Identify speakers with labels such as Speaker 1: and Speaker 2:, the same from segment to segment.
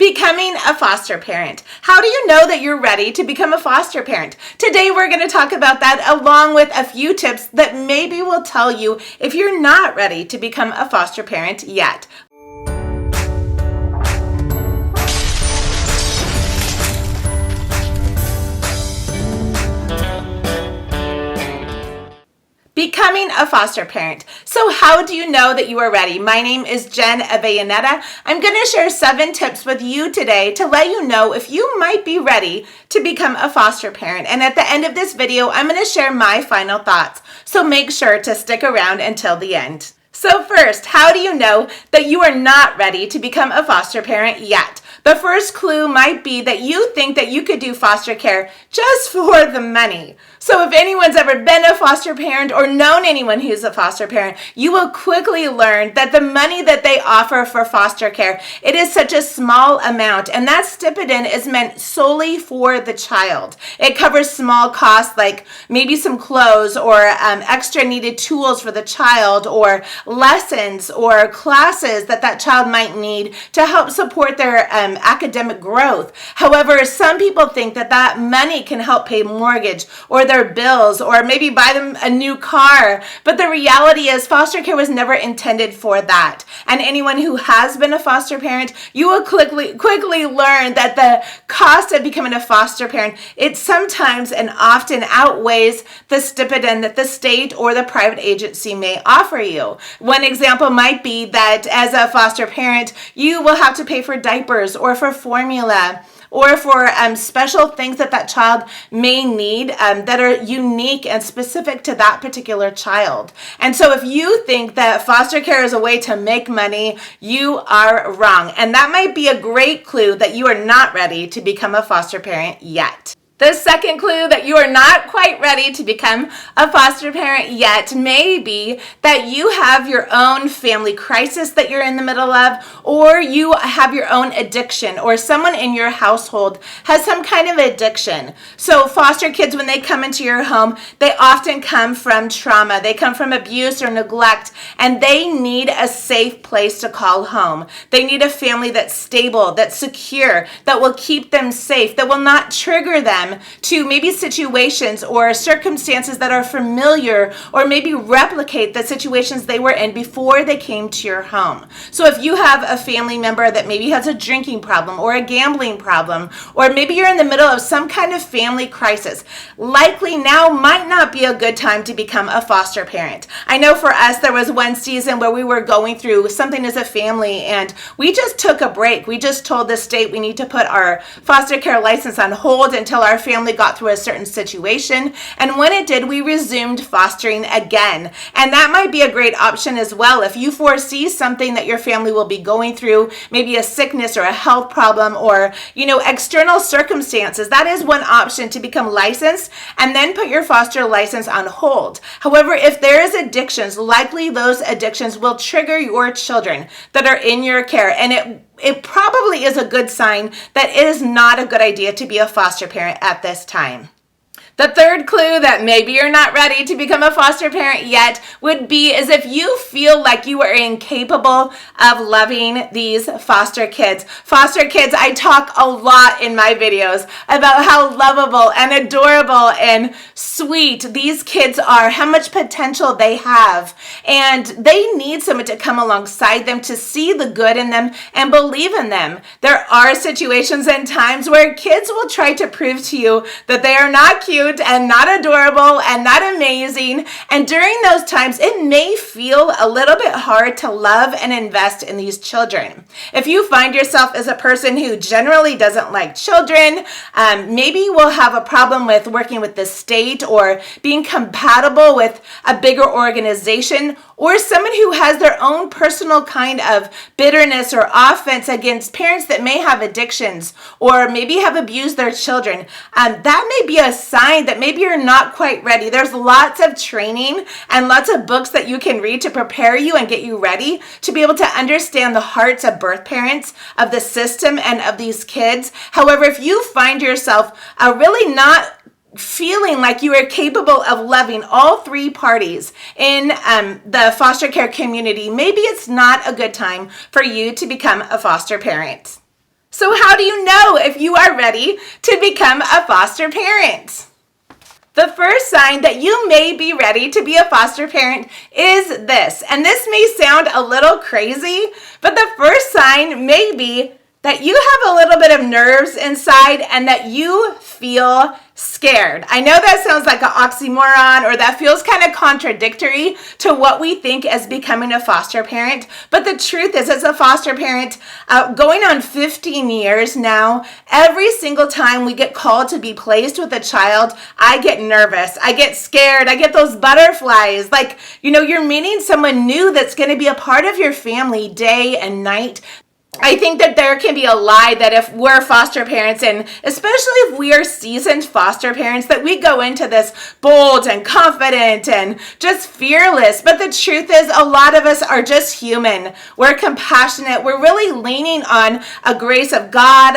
Speaker 1: Becoming a foster parent. How do you know that you're ready to become a foster parent? Today we're going to talk about that along with a few tips that maybe will tell you if you're not ready to become a foster parent yet. Becoming a foster parent. So how do you know that you are ready? My name is Jen Avellaneda. I'm going to share 7 tips with you today to let you know if you might be ready to become a foster parent. And at the end of this video, I'm going to share my final thoughts. So make sure to stick around until the end. So first, how do you know that you are not ready to become a foster parent yet? The first clue might be that you think that you could do foster care just for the money. So if anyone's ever been a foster parent or known anyone who's a foster parent, you will quickly learn that the money that they offer for foster care, it is such a small amount, and that stipend is meant solely for the child. It covers small costs like maybe some clothes or extra needed tools for the child, or lessons or classes that child might need to help support their academic growth. However, some people think that money can help pay mortgage or their bills, or maybe buy them a new car. But the reality is foster care was never intended for that. And anyone who has been a foster parent, you will quickly learn that the cost of becoming a foster parent, it sometimes and often outweighs the stipend that the state or the private agency may offer you. One example might be that as a foster parent, you will have to pay for diapers or for formula, or for special things that child may need that are unique and specific to that particular child. And so if you think that foster care is a way to make money, you are wrong. And that might be a great clue that you are not ready to become a foster parent yet. The second clue that you are not quite ready to become a foster parent yet may be that you have your own family crisis that you're in the middle of, or you have your own addiction, or someone in your household has some kind of addiction. So foster kids, when they come into your home, they often come from trauma. They come from abuse or neglect, and they need a safe place to call home. They need a family that's stable, that's secure, that will keep them safe, that will not trigger them to maybe situations or circumstances that are familiar, or maybe replicate the situations they were in before they came to your home. So if you have a family member that maybe has a drinking problem or a gambling problem, or maybe you're in the middle of some kind of family crisis, likely now might not be a good time to become a foster parent. I know for us, there was one season where we were going through something as a family, and we just took a break. We just told the state we need to put our foster care license on hold until our family got through a certain situation. And when it did, we resumed fostering again. And that might be a great option as well. If you foresee something that your family will be going through, maybe a sickness or a health problem, or, external circumstances, that is one option, to become licensed and then put your foster license on hold. However, if there is addictions, likely those addictions will trigger your children that are in your care. And it probably is a good sign that it is not a good idea to be a foster parent at this time. The third clue that maybe you're not ready to become a foster parent yet would be is if you feel like you are incapable of loving these foster kids. Foster kids, I talk a lot in my videos about how lovable and adorable and sweet these kids are, how much potential they have, and they need someone to come alongside them to see the good in them and believe in them. There are situations and times where kids will try to prove to you that they are not cute and not adorable and not amazing. And during those times, it may feel a little bit hard to love and invest in these children. If you find yourself as a person who generally doesn't like children, maybe you will have a problem with working with the state or being compatible with a bigger organization, or someone who has their own personal kind of bitterness or offense against parents that may have addictions or maybe have abused their children. That may be a sign that maybe you're not quite ready. There's lots of training and lots of books that you can read to prepare you and get you ready to be able to understand the hearts of birth parents, of the system, and of these kids. However, if you find yourself really not feeling like you are capable of loving all 3 parties in the foster care community, maybe it's not a good time for you to become a foster parent. So So how do you know if you are ready to become a foster parent? The first sign that you may be ready to be a foster parent is this. And this may sound a little crazy, but the first sign may be that you have a little bit of nerves inside and that you feel scared. I know that sounds like an oxymoron, or that feels kind of contradictory to what we think as becoming a foster parent. But the truth is, as a foster parent, going on 15 years now, every single time we get called to be placed with a child, I get nervous. I get scared. I get those butterflies. Like, you're meeting someone new that's going to be a part of your family day and night. I think that there can be a lie that if we're foster parents, and especially if we are seasoned foster parents, that we go into this bold and confident and just fearless. But the truth is, a lot of us are just human. We're compassionate. We're really leaning on a grace of God,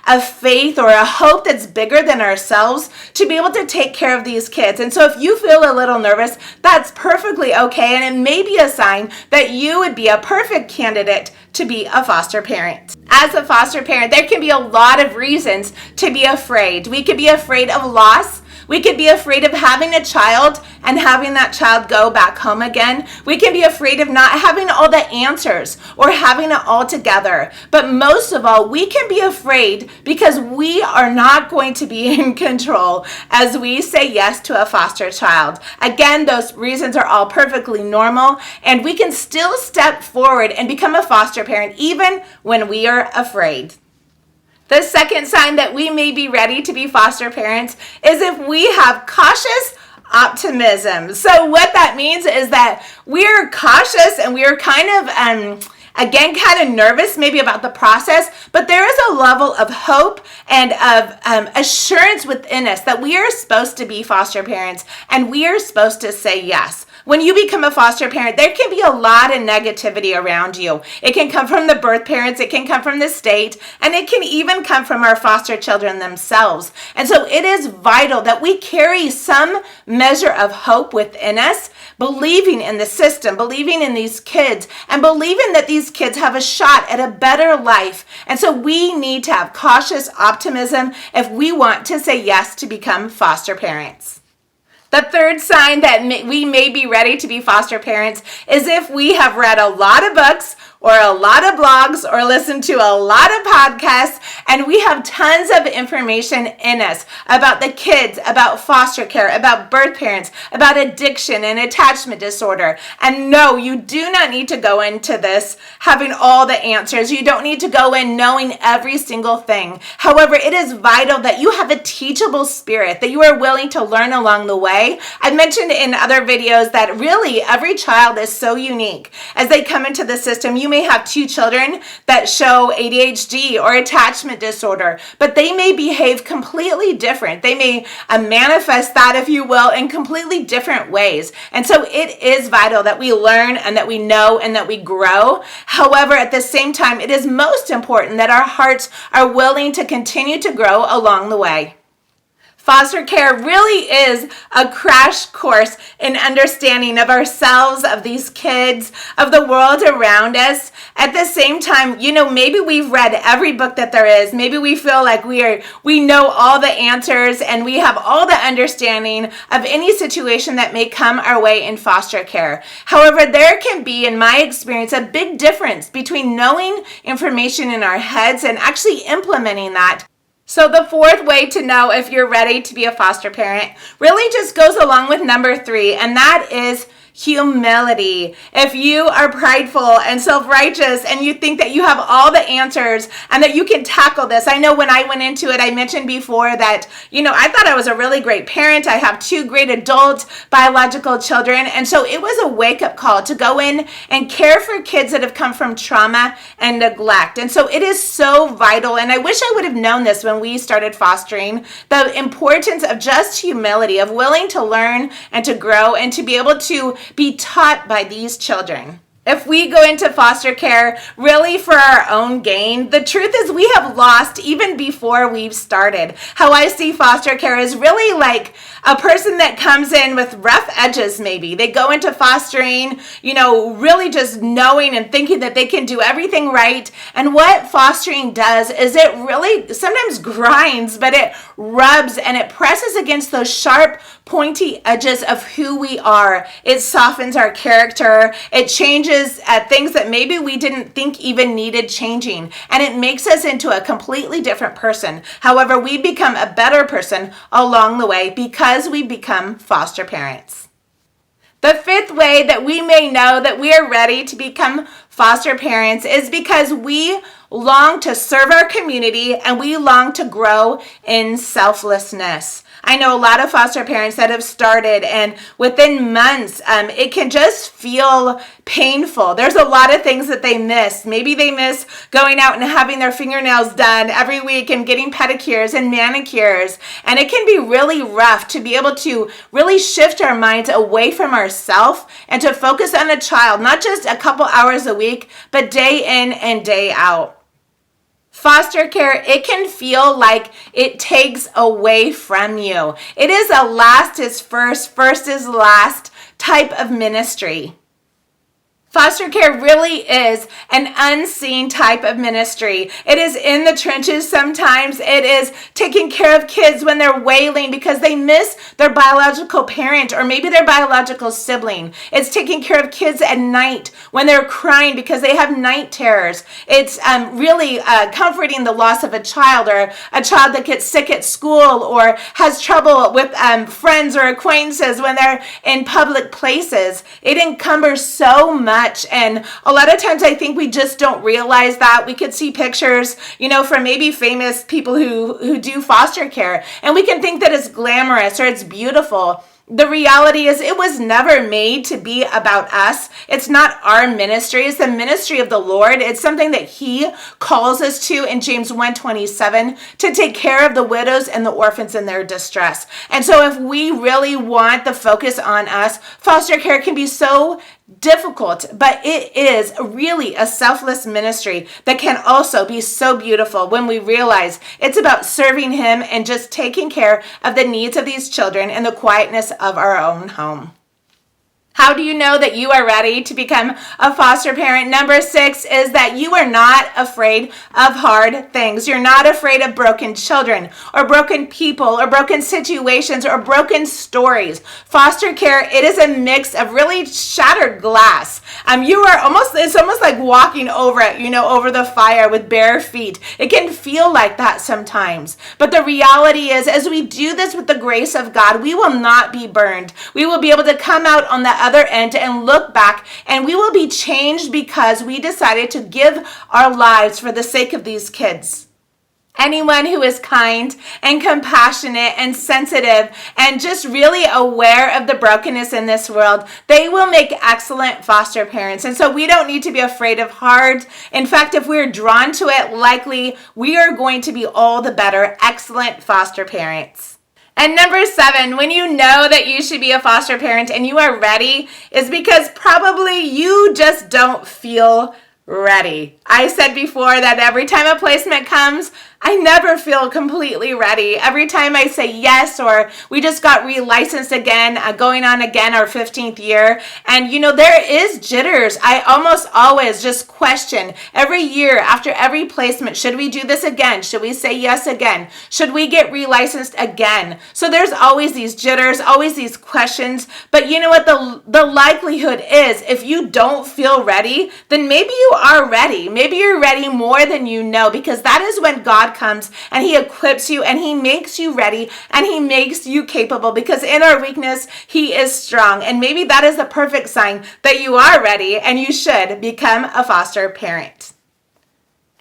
Speaker 1: a faith, or a hope that's bigger than ourselves to be able to take care of these kids. And so if you feel a little nervous, that's perfectly okay. And it may be a sign that you would be a perfect candidate to be a foster parent. As a foster parent, there can be a lot of reasons to be afraid. We could be afraid of loss. We could be afraid of having a child and having that child go back home again. We can be afraid of not having all the answers or having it all together. But most of all, we can be afraid because we are not going to be in control as we say yes to a foster child. Again, those reasons are all perfectly normal, and we can still step forward and become a foster parent even when we are afraid. The second sign that we may be ready to be foster parents is if we have cautious optimism. So what that means is that we're cautious and we're kind of nervous maybe about the process, but there is a level of hope and of assurance within us that we are supposed to be foster parents and we are supposed to say yes. When you become a foster parent, there can be a lot of negativity around you. It can come from the birth parents, it can come from the state, and it can even come from our foster children themselves. And so it is vital that we carry some measure of hope within us, believing in the system, believing in these kids, and believing that these kids have a shot at a better life. And so we need to have cautious optimism if we want to say yes to become foster parents. The third sign that we may be ready to be foster parents is if we have read a lot of books or a lot of blogs or listened to a lot of podcasts, and we have tons of information in us about the kids, about foster care, about birth parents, about addiction and attachment disorder. And no, you do not need to go into this having all the answers. You don't need to go in knowing every single thing. However, it is vital that you have a teachable spirit, that you are willing to learn along the way. I mentioned in other videos that really every child is so unique. As they come into the system, you may have 2 children that show ADHD or attachment disorder, but they may behave completely different. They may manifest that, if you will, in completely different ways. And so it is vital that we learn and that we know and that we grow. However, at the same time, it is most important that our hearts are willing to continue to grow along the way. Foster care really is a crash course in understanding of ourselves, of these kids, of the world around us. At the same time, maybe we've read every book that there is. Maybe we feel like we know all the answers and we have all the understanding of any situation that may come our way in foster care. However, there can be, in my experience, a big difference between knowing information in our heads and actually implementing that. So the fourth way to know if you're ready to be a foster parent really just goes along with number 3, and that is humility. If you are prideful and self-righteous and you think that you have all the answers and that you can tackle this. I know when I went into it, I mentioned before that, I thought I was a really great parent. I have 2 great adult biological children. And so it was a wake-up call to go in and care for kids that have come from trauma and neglect. And so it is so vital. And I wish I would have known this when we started fostering, the importance of just humility, of willing to learn and to grow and to be able to be taught by these children. If we go into foster care really for our own gain, the truth is we have lost even before we've started. How I see foster care is really like a person that comes in with rough edges maybe. They go into fostering, really just knowing and thinking that they can do everything right. And what fostering does is it really sometimes grinds, but it rubs and it presses against those sharp, pointy edges of who we are. It softens our character. It changes things that maybe we didn't think even needed changing. And it makes us into a completely different person. However, we become a better person along the way because we become foster parents. The fifth way that we may know that we are ready to become foster parents is because we long to serve our community and we long to grow in selflessness. I know a lot of foster parents that have started, and within months, it can just feel painful. There's a lot of things that they miss. Maybe they miss going out and having their fingernails done every week and getting pedicures and manicures. And it can be really rough to be able to really shift our minds away from ourselves and to focus on a child, not just a couple hours a week, but day in and day out. Foster care, it can feel like it takes away from you. It is a last is first, first is last type of ministry. Foster care really is an unseen type of ministry. It is in the trenches sometimes. It is taking care of kids when they're wailing because they miss their biological parent or maybe their biological sibling. It's taking care of kids at night when they're crying because they have night terrors. It's really comforting the loss of a child or a child that gets sick at school or has trouble with friends or acquaintances when they're in public places. It encumbers so much. And a lot of times I think we just don't realize that. We could see pictures, from maybe famous people who do foster care, and we can think that it's glamorous or it's beautiful. The reality is it was never made to be about us. It's not our ministry. It's the ministry of the Lord. It's something that he calls us to in James 1:27 to take care of the widows and the orphans in their distress. And so if we really want the focus on us, foster care can be so difficult, but it is really a selfless ministry that can also be so beautiful when we realize it's about serving him and just taking care of the needs of these children in the quietness of our own home. How do you know that you are ready to become a foster parent? Number 6 is that you are not afraid of hard things. You're not afraid of broken children or broken people or broken situations or broken stories. Foster care, it is a mix of really shattered glass. It's almost like walking over it, over the fire with bare feet. It can feel like that sometimes. But the reality is, as we do this with the grace of God, we will not be burned. We will be able to come out on the other end and look back, and we will be changed because we decided to give our lives for the sake of these kids. Anyone who is kind and compassionate and sensitive and just really aware of the brokenness in this world, they will make excellent foster parents. And so we don't need to be afraid of hard. In fact, if we're drawn to it, likely we are going to be all the better excellent foster parents. And number 7, when you know that you should be a foster parent and you are ready, is because probably you just don't feel ready. I said before that every time a placement comes, I never feel completely ready. Every time I say yes, or we just got relicensed again, going on again our 15th year. And there is jitters. I almost always just question every year after every placement, should we do this again? Should we say yes again? Should we get relicensed again? So there's always these jitters, always these questions. But you know what? The likelihood is if you don't feel ready, then maybe you are ready. Maybe you're ready more than you know, because that is when God comes and he equips you and he makes you ready and he makes you capable, because in our weakness, he is strong. And maybe that is the perfect sign that you are ready and you should become a foster parent.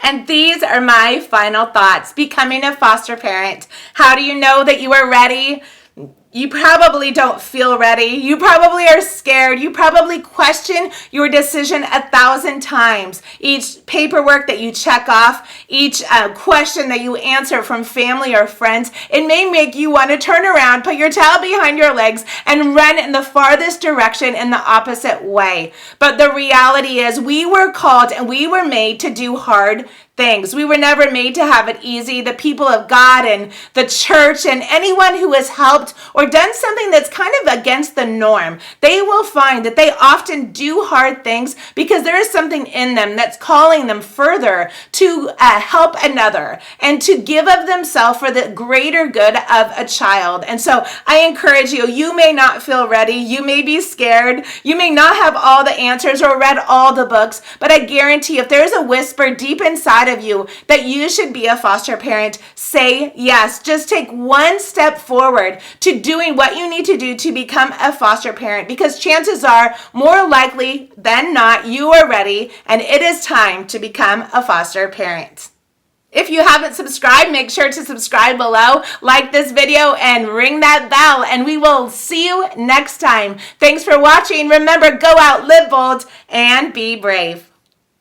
Speaker 1: And these are my final thoughts. Becoming a foster parent. How do you know that you are ready? You probably don't feel ready. You probably are scared. You probably question your decision 1,000 times. Each paperwork that you check off, each question that you answer from family or friends, it may make you want to turn around, put your tail behind your legs, and run in the farthest direction in the opposite way. But the reality is we were called and we were made to do hard things. We were never made to have it easy. The people of God and the church and anyone who has helped or done something that's kind of against the norm, they will find that they often do hard things because there is something in them that's calling them further to help another and to give of themselves for the greater good of a child. And so I encourage you, you may not feel ready. You may be scared. You may not have all the answers or read all the books, but I guarantee if there's a whisper deep inside of you that you should be a foster parent, say yes. Just take one step forward to doing what you need to do to become a foster parent, because chances are more likely than not you are ready and it is time to become a foster parent. If you haven't subscribed, make sure to subscribe below, like this video, and ring that bell, and we will see you next time. Thanks for watching. Remember, go out, live bold, and be brave.